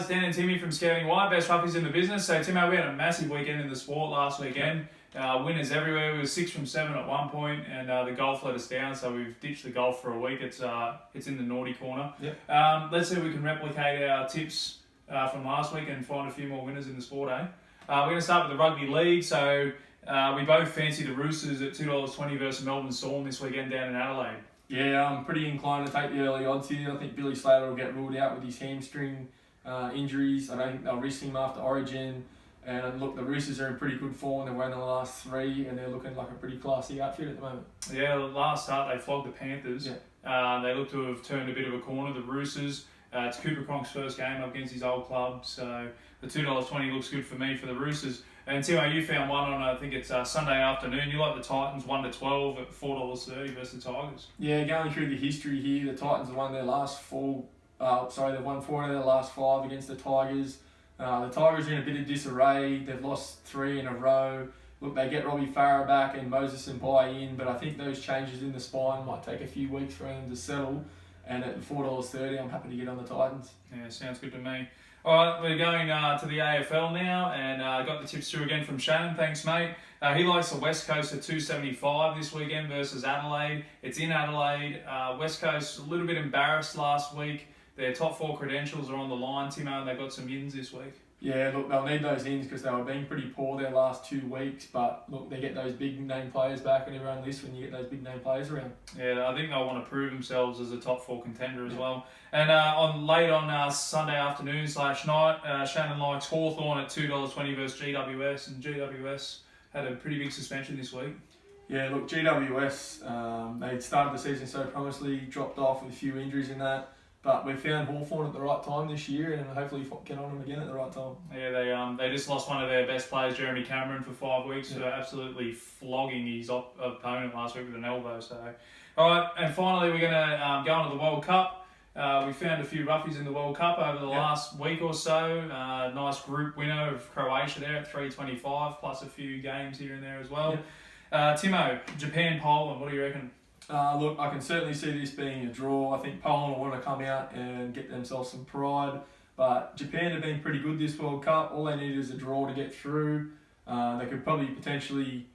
guys, Dan and Timmy from Scouting White, best rugby's in the business. So Timo, we had a massive weekend in the sport last weekend. Winners everywhere. We were 6 from 7 at one point, and the golf let us down, so we've ditched the golf for a week. It's in the naughty corner. Yep. Let's see if we can replicate our tips from last week and find a few more winners in the sport, eh? We're going to start with the rugby league. So we both fancy the Roosters at $2.20 versus Melbourne Storm this weekend down in Adelaide. Yeah, I'm pretty inclined to take the early odds here. I think Billy Slater will get ruled out with his hamstring injuries. I don't think they'll risk him after Origin. And look, the Roosters are in pretty good form. They've won the last 3, and they're looking like a pretty classy outfit at the moment. Yeah, last start they flogged the Panthers. Yeah. They look to have turned a bit of a corner, the Roosters. It's Cooper Cronk's first game up against his old club, so the $2.20 looks good for me for the Roosters. And Timo, you found one on, I think it's Sunday afternoon. You like the Titans 1-12 at $4.30 versus the Tigers. Yeah, going through the history here, the Titans have won their last 4. They've won 4 out of their last 5 against the Tigers. The Tigers are in a bit of disarray. They've lost 3 in a row. Look, they get Robbie Farah back and Moses and buy in, but I think those changes in the spine might take a few weeks for them to settle. And at $4.30, I'm happy to get on the Titans. Yeah, sounds good to me. All right, we're going to the AFL now, and got the tips through again from Shannon. Thanks, mate. He likes the West Coast at $2.75 this weekend versus Adelaide. It's in Adelaide. West Coast a little bit embarrassed last week. Their top 4 credentials are on the line, Timo, and they've got some ins this week. Yeah, look, they'll need those ins because they were being pretty poor their last 2 weeks. But look, they get those big name players back, and everyone lists when you get those big name players around. Yeah, I think they'll want to prove themselves as a top 4 contender as well. And late on Sunday afternoon / night, Shannon likes Hawthorn at $2.20 versus GWS, and GWS had a pretty big suspension this week. Yeah, look, GWS, they started the season so promisingly, dropped off with a few injuries in that. But we found Hawthorn at the right time this year, and hopefully get on them again at the right time. Yeah, they just lost one of their best players, Jeremy Cameron, for 5 weeks for absolutely flogging his opponent last week with an elbow. So, all right, and finally we're going to go on to the World Cup. We found a few roughies in the World Cup over the last week or so. Nice group winner of Croatia there at $3.25, plus a few games here and there as well. Timo, Japan, Poland, what do you reckon? Look, I can certainly see this being a draw. I think Poland will want to come out and get themselves some pride. But Japan have been pretty good this World Cup. All they need is a draw to get through. They could probably potentially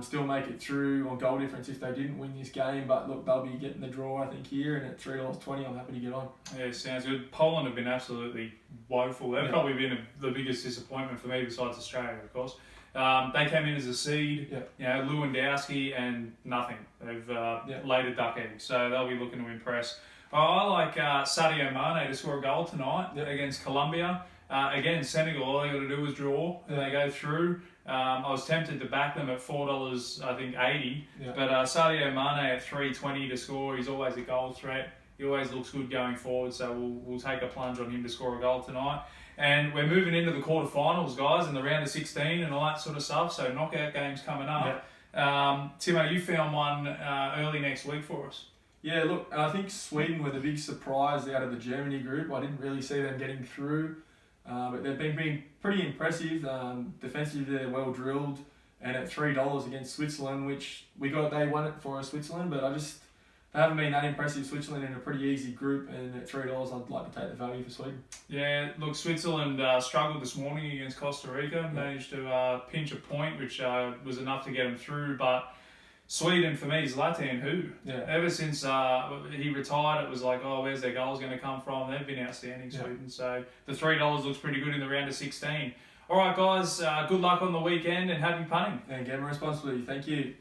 still make it through on goal difference if they didn't win this game. But look, they'll be getting the draw, I think, here. And at $3.20, I'm happy to get on. Yeah, sounds good. Poland have been absolutely woeful. They've probably been the biggest disappointment for me besides Australia, of course. They came in as a seed, Lewandowski, and nothing. They've laid a duck egg, so they'll be looking to impress. I like Sadio Mane to score a goal tonight against Colombia. Again, Senegal, all they got to do is draw, and they go through. I was tempted to back them at $4, I think 80, but Sadio Mane at $3.20 to score. He's always a goal threat. He always looks good going forward, so we'll take a plunge on him to score a goal tonight. And we're moving into the quarterfinals, guys, in the round of 16 and all that sort of stuff. So knockout games coming up. Timo, you found one early next week for us. Yeah, look, I think Sweden were the big surprise out of the Germany group. I didn't really see them getting through, but they've been being pretty impressive. Defensively, they're well drilled, and at $3 against Switzerland, which they won it for Switzerland, but they haven't been that impressive. Switzerland in a pretty easy group, and at $3, I'd like to take the value for Sweden. Yeah, look, Switzerland struggled this morning against Costa Rica, managed to pinch a point, which was enough to get them through. But Sweden, for me, is Zlatan who. Ever since he retired, it was like, where's their goals going to come from? They've been outstanding, Sweden. So the $3 looks pretty good in the round of 16. All right, guys, good luck on the weekend and happy punting. And game responsibly. Thank you.